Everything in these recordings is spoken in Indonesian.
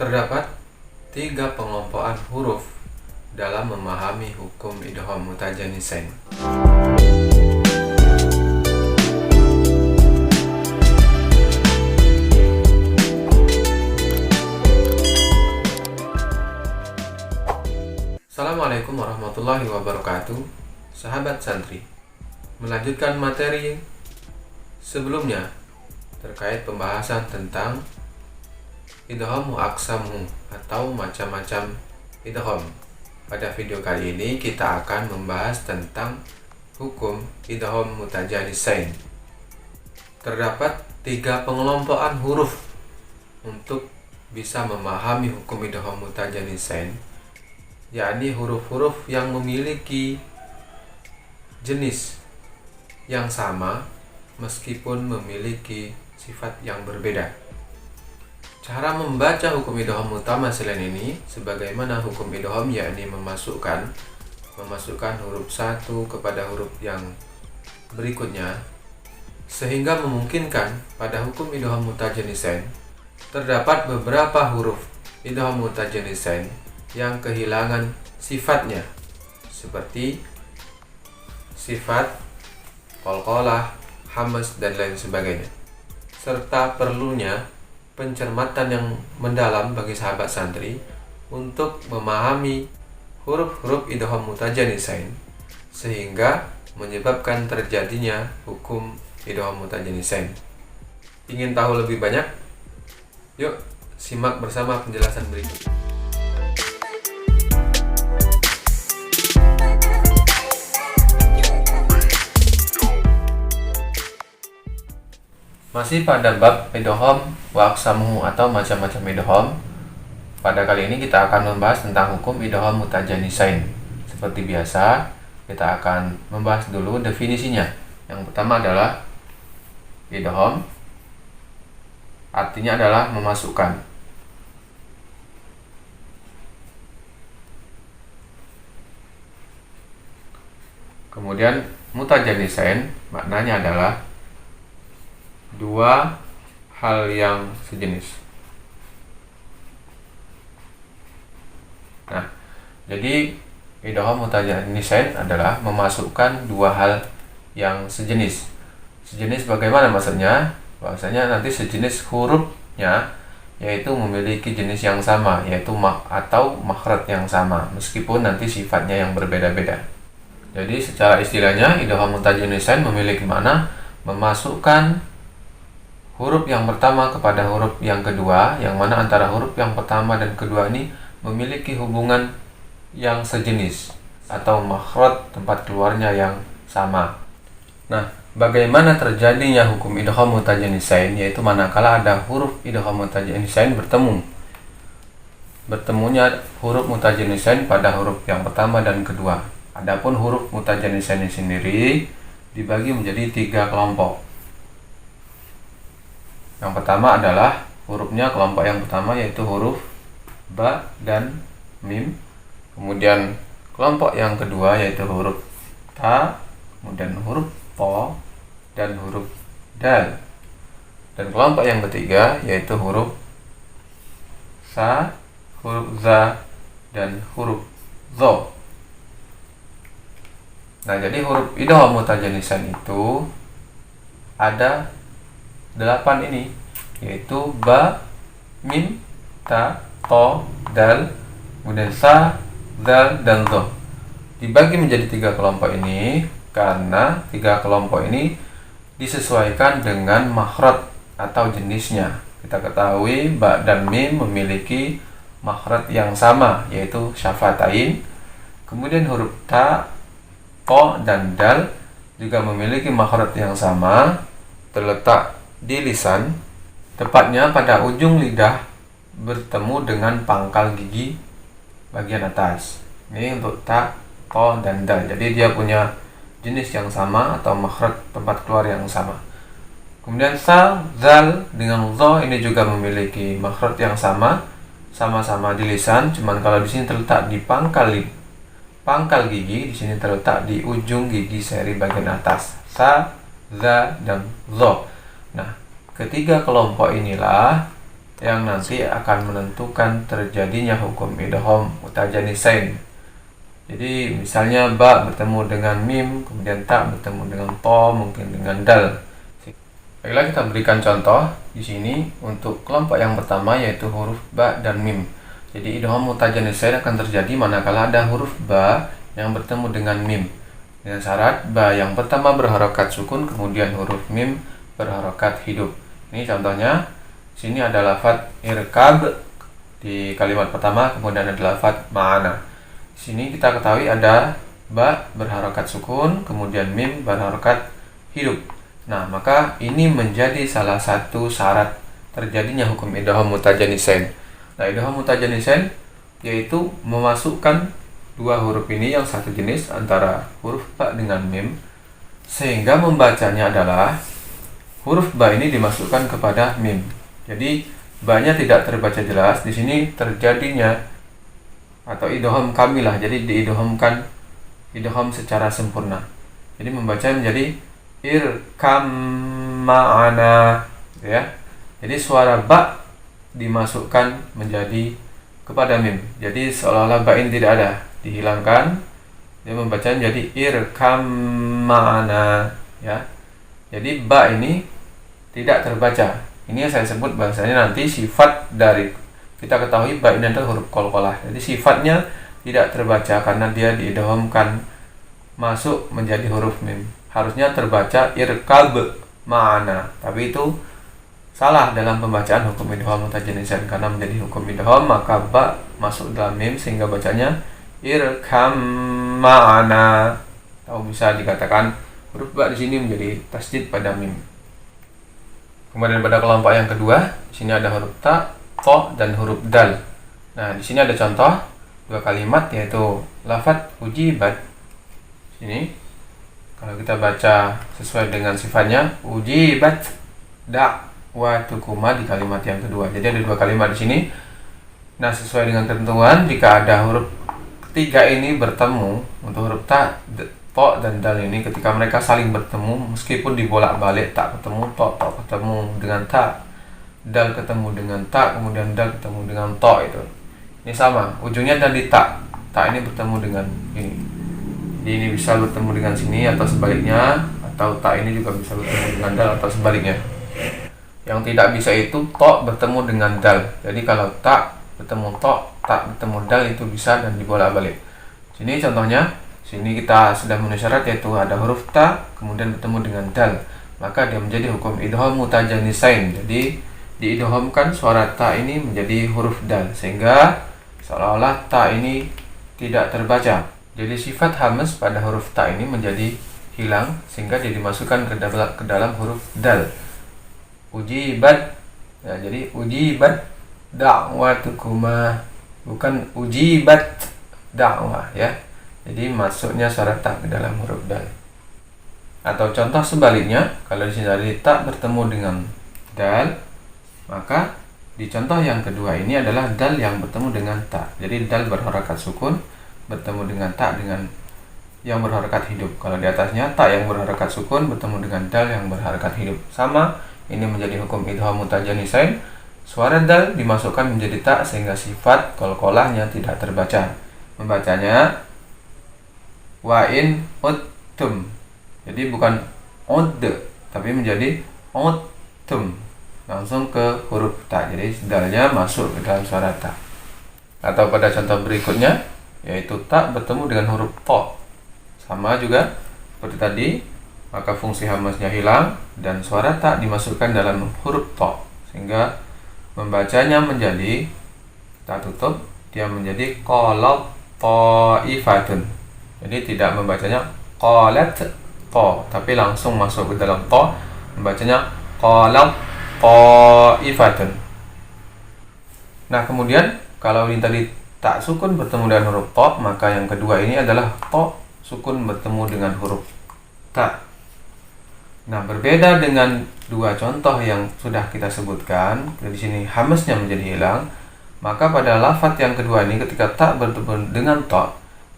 Terdapat 3 pengelompokan huruf dalam memahami hukum idgham mutajanisain. Assalamualaikum warahmatullahi wabarakatuh, sahabat santri. Melanjutkan materi sebelumnya terkait pembahasan tentang idgham muaksam atau macam-macam idgham. Pada video kali ini kita akan membahas tentang hukum idgham mutajanisain. Terdapat 3 pengelompokan huruf untuk bisa memahami hukum idgham mutajanisain, yakni huruf-huruf yang memiliki jenis yang sama meskipun memiliki sifat yang berbeda. Cara membaca hukum idgham mutamasilain ini sebagaimana hukum idgham, yakni memasukkan huruf satu kepada huruf yang berikutnya, sehingga memungkinkan pada hukum idgham mutajanisain terdapat beberapa huruf idgham mutajanisain yang kehilangan sifatnya, seperti sifat qalqalah, hamz, dan lain sebagainya, serta perlunya pencermatan yang mendalam bagi sahabat santri untuk memahami huruf-huruf idgham mutajanisain sehingga menyebabkan terjadinya hukum idgham mutajanisain. Ingin tahu lebih banyak? Yuk simak bersama penjelasan berikut. Masih pada bab idgham wa aqsamuhu atau macam-macam idgham. Pada kali ini kita akan membahas tentang hukum idgham mutajanisain. Seperti biasa, kita akan membahas dulu definisinya. Yang pertama adalah idgham, artinya adalah memasukkan. Kemudian mutajanisain maknanya adalah dua hal yang sejenis. Nah, jadi idgham mutajanisain adalah memasukkan dua hal yang sejenis. Sejenis bagaimana maksudnya? Bahwasanya nanti sejenis hurufnya yaitu memiliki jenis yang sama, yaitu atau makhraj yang sama, meskipun nanti sifatnya yang berbeda-beda. Jadi secara istilahnya idgham mutajanisain memiliki makna memasukkan huruf yang pertama kepada huruf yang kedua, yang mana antara huruf yang pertama dan kedua ini memiliki hubungan yang sejenis atau makhraj tempat keluarnya yang sama. Nah, bagaimana terjadinya hukum idgham mutajanisain, yaitu manakala ada huruf idgham mutajanisain bertemunya huruf mutajanisain pada huruf yang pertama dan kedua. Adapun huruf mutajanisain sendiri dibagi menjadi 3 kelompok. Yang pertama adalah hurufnya, kelompok yang pertama yaitu huruf ba dan mim. Kemudian kelompok yang kedua yaitu huruf ta, kemudian huruf po, dan huruf dal. Dan kelompok yang ketiga yaitu huruf sa, huruf za, dan huruf zo. Nah, jadi huruf idgham mutajanisain itu ada 8 ini, yaitu ba, mim, ta, to, dal, kemudian sa, zal, dan zo. Dibagi menjadi 3 kelompok ini karena 3 kelompok ini disesuaikan dengan makhraj atau jenisnya. Kita ketahui ba dan mim memiliki makhraj yang sama, yaitu syafatain. Kemudian huruf ta, to, dan dal juga memiliki makhraj yang sama, terletak di lisan, tepatnya pada ujung lidah bertemu dengan pangkal gigi bagian atas. Ini untuk ta, to, dan dal. Jadi dia punya jenis yang sama atau makhraj tempat keluar yang sama. Kemudian sa, zal, dengan zo ini juga memiliki makhraj yang sama-sama di lisan, cuman kalau di sini terletak di pangkal gigi, di sini terletak di ujung gigi seri bagian atas. Sa, za, dan zo. Nah, ketiga kelompok inilah yang nanti akan menentukan terjadinya hukum idgham mutajanisain. Jadi misalnya ba bertemu dengan mim, kemudian ta bertemu dengan to, mungkin dengan dal. Baiklah, kita berikan contoh di sini untuk kelompok yang pertama, yaitu huruf ba dan mim. Jadi idgham mutajanisain akan terjadi manakala ada huruf ba yang bertemu dengan mim, dengan syarat ba yang pertama berharokat sukun, kemudian huruf mim berharokat hidup. Ini contohnya. Sini ada lafadz irkab di kalimat pertama, kemudian ada lafadz ma'ana. Di sini kita ketahui ada ba berharokat sukun, kemudian mim berharokat hidup. Nah, maka ini menjadi salah satu syarat terjadinya hukum idgham mutajanisain. Nah, idgham mutajanisain yaitu memasukkan dua huruf ini yang satu jenis antara huruf ba dengan mim, sehingga membacanya adalah huruf ba ini dimasukkan kepada mim. Jadi ba-nya tidak terbaca jelas. Di sini terjadinya atau idgham kamilah. Jadi diidghamkan idgham secara sempurna. Jadi membaca menjadi irkam ma'ana, ya. Jadi suara ba dimasukkan menjadi kepada mim. Jadi seolah-olah ba ini tidak ada, dihilangkan. Dia membaca menjadi irkam ma'ana, ya. Jadi ba ini tidak terbaca. Ini yang saya sebut bahasanya nanti sifat dari, kita ketahui ba ini adalah huruf qalqalah. Jadi sifatnya tidak terbaca karena dia diidghamkan masuk menjadi huruf mim. Harusnya terbaca irkab ma'ana, tapi itu salah dalam pembacaan hukum idgham mutajanisain. Karena menjadi hukum idgham maka ba masuk dalam mim sehingga bacanya irkam ma'ana. Atau bisa dikatakan huruf ba di sini menjadi tasdid pada mim. Kemudian pada kelompok yang kedua, di sini ada huruf ta, to, dan huruf dal. Nah, di sini ada contoh dua kalimat, yaitu lafadz ujibat. Sini kalau kita baca sesuai dengan sifatnya, ujibat da'watukuma di kalimat yang kedua. Jadi ada dua kalimat di sini. Nah, sesuai dengan ketentuan, jika ada huruf ketiga ini bertemu untuk huruf ta, to, dan dal ini, ketika mereka saling bertemu, meskipun dibolak-balik, tak ketemu to, ketemu dengan ta, dal ketemu dengan ta, kemudian dal ketemu dengan to, itu ini sama, ujungnya dari ta ini bertemu dengan ini. Jadi ini bisa bertemu dengan sini atau sebaliknya, atau ta ini juga bisa bertemu dengan dal atau sebaliknya. Yang tidak bisa itu to bertemu dengan dal. Jadi kalau ta bertemu to, ta bertemu dal, itu bisa dan dibolak-balik. Sini contohnya. Sini kita sudah memenuhi syarat, yaitu ada huruf ta kemudian bertemu dengan dal, maka dia menjadi hukum idgham mutajanisain. Jadi diidghamkan suara ta ini menjadi huruf dal, sehingga seolah-olah ta ini tidak terbaca. Jadi sifat hamz pada huruf ta ini menjadi hilang, sehingga dia dimasukkan ke dalam huruf dal. Ujibat, ya, jadi ujibat da'watukuma, bukan ujibat da'wah, ya. Jadi masuknya suara ta ke dalam huruf dal. Atau contoh sebaliknya, kalau di sini tadi ta bertemu dengan dal, maka di contoh yang kedua ini adalah dal yang bertemu dengan ta. Jadi dal berharokat sukun bertemu dengan ta dengan yang berharokat hidup. Kalau di atasnya ta yang berharokat sukun bertemu dengan dal yang berharokat hidup. Sama, ini menjadi hukum idgham mutajanisain. Suara dal dimasukkan menjadi ta sehingga sifat qalqalahnya tidak terbaca. Membacanya wa in uttum. Jadi bukan ud, tapi menjadi uttum. Langsung ke huruf ta. Jadi dalnya masuk ke dalam suara ta. Atau pada contoh berikutnya, yaitu ta bertemu dengan huruf to. Sama juga seperti tadi, maka fungsi hamzahnya hilang dan suara ta dimasukkan dalam huruf to, sehingga membacanya menjadi, kita tutup, dia menjadi qalat ta'ifatun. Jadi tidak membacanya qalat to, tapi langsung masuk ke dalam to, membacanya qalat ta'ifatun. Nah, kemudian kalau ini tadi tak sukun bertemu dengan huruf to, maka yang kedua ini adalah to sukun bertemu dengan huruf ta. Nah, berbeda dengan dua contoh yang sudah kita sebutkan, di sini hamzahnya menjadi hilang, maka pada lafadz yang kedua ini ketika ta bertemu dengan to,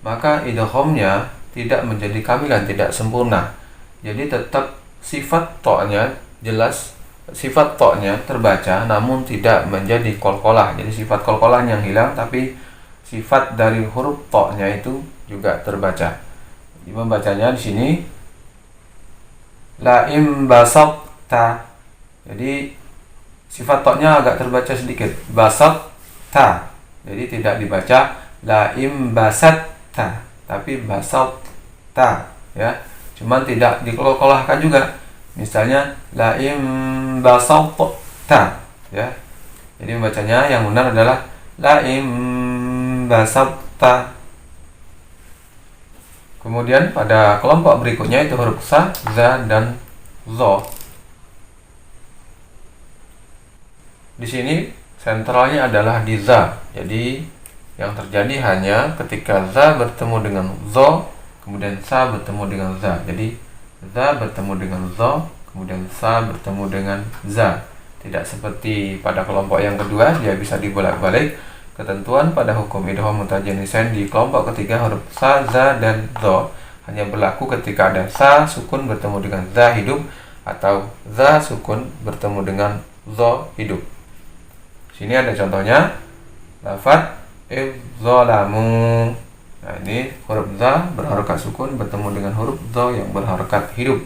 maka idghamnya tidak menjadi kamilan, tidak sempurna. Jadi tetap sifat to-nya jelas sifat to-nya terbaca namun tidak menjadi qalqalah. Jadi sifat qalqalah yang hilang, tapi sifat dari huruf to-nya itu juga terbaca. Jadi membacanya di sini la im basatta. Jadi sifat to-nya agak terbaca sedikit, basatta. Jadi tidak dibaca la im basatta, tapi basatta ya. Cuman tidak dikolkolahkan juga. Misalnya la im basatta ya. Jadi membacanya yang benar adalah la im basatta. Kemudian pada kelompok berikutnya itu huruf sa, za, dan zo. Di sini sentralnya adalah di za. Jadi yang terjadi hanya ketika za bertemu dengan zo, kemudian sa bertemu dengan za. Jadi za bertemu dengan zo, kemudian sa bertemu dengan za. Tidak seperti pada kelompok yang kedua, dia bisa dibolak-balik. Ketentuan pada hukum idgham mutajanisain di kelompok ketiga huruf sa, za, dan zo hanya berlaku ketika ada sa sukun bertemu dengan za hidup atau za sukun bertemu dengan zo hidup. Sini ada contohnya, lafaz idzalamu. Nah, ini huruf za berharokat sukun bertemu dengan huruf zo yang berharokat hidup.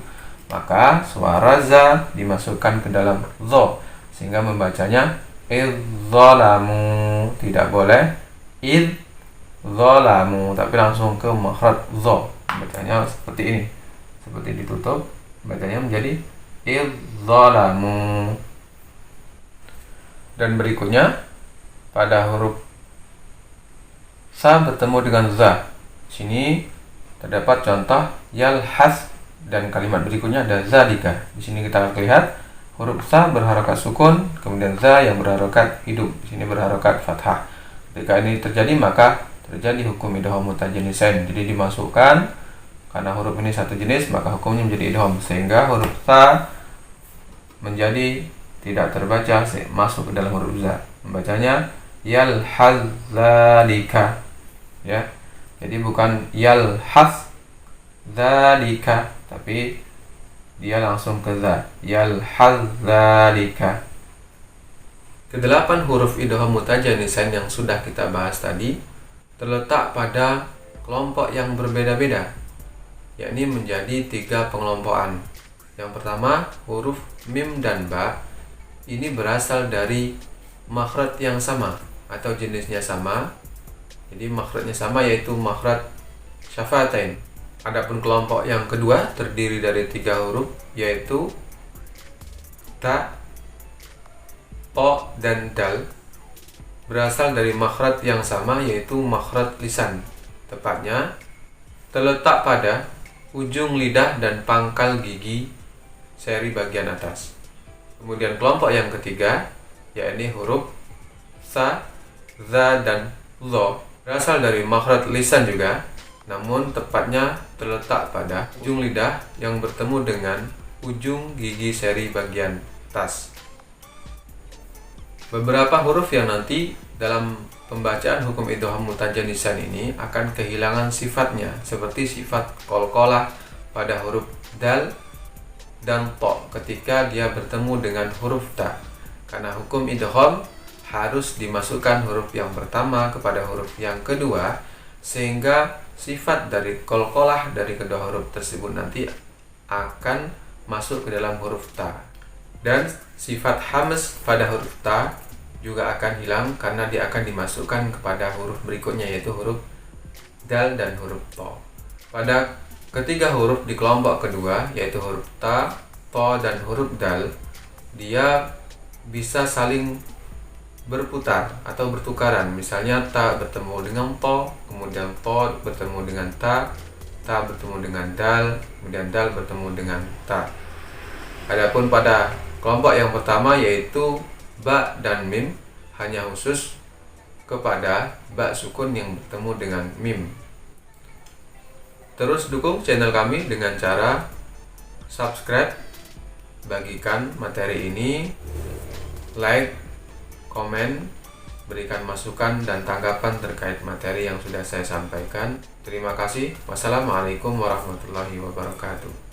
Maka suara za dimasukkan ke dalam zo sehingga membacanya idzalamu. Tidak boleh idzalamu, tapi langsung ke makhraj zo. Bacanya seperti ini. Seperti ditutup, bacanya menjadi idzalamu. Dan berikutnya pada huruf sa bertemu dengan za. Sini terdapat contoh yalhas dan kalimat berikutnya ada zalika. Di sini kita lihat huruf sa berharokat sukun, kemudian za yang berharokat hidup. Di sini berharokat fathah. Ketika ini terjadi maka terjadi hukum idgham mutajanisain. Jadi dimasukkan karena huruf ini satu jenis maka hukumnya menjadi idgham sehingga huruf sa menjadi tidak terbaca masuk ke dalam huruf za. Membacanya yalhazalika ya. Jadi bukan yalhaz dzalika, tapi dia langsung ke za, yalhazalika. Kedelapan huruf idgham mutajanisain yang sudah kita bahas tadi terletak pada kelompok yang berbeda-beda, yakni menjadi 3 pengelompokan. Yang pertama, huruf mim dan ba ini berasal dari makhraj yang sama atau jenisnya sama. Jadi makhrajnya sama, yaitu makhraj syafatain. Adapun kelompok yang kedua terdiri dari 3 huruf, yaitu ta, to, dan dal, berasal dari makhraj yang sama, yaitu makhraj lisan. Tepatnya terletak pada ujung lidah dan pangkal gigi seri bagian atas. Kemudian kelompok yang ketiga, yakni huruf sa, za, dan zo, berasal dari makhraj lisan juga, namun tepatnya terletak pada ujung lidah yang bertemu dengan ujung gigi seri bagian atas. Beberapa huruf yang nanti dalam pembacaan hukum idgham mutajanisain ini akan kehilangan sifatnya, seperti sifat qalqalah pada huruf dal dan to ketika dia bertemu dengan huruf ta. Karena hukum idgham harus dimasukkan huruf yang pertama kepada huruf yang kedua, sehingga sifat dari qalqalah dari kedua huruf tersebut nanti akan masuk ke dalam huruf ta. Dan sifat hamz pada huruf ta juga akan hilang karena dia akan dimasukkan kepada huruf berikutnya, yaitu huruf dal dan huruf to. Pada ketiga huruf di kelompok kedua, yaitu huruf ta, to, dan huruf dal, dia bisa saling berputar atau bertukaran. Misalnya ta bertemu dengan to, kemudian to bertemu dengan ta bertemu dengan dal, kemudian dal bertemu dengan ta. Adapun pada kelompok yang pertama, yaitu ba dan mim, hanya khusus kepada ba sukun yang bertemu dengan mim. Terus dukung channel kami dengan cara subscribe, bagikan materi ini, like, komen, berikan masukan dan tanggapan terkait materi yang sudah saya sampaikan. Terima kasih. Wassalamualaikum warahmatullahi wabarakatuh.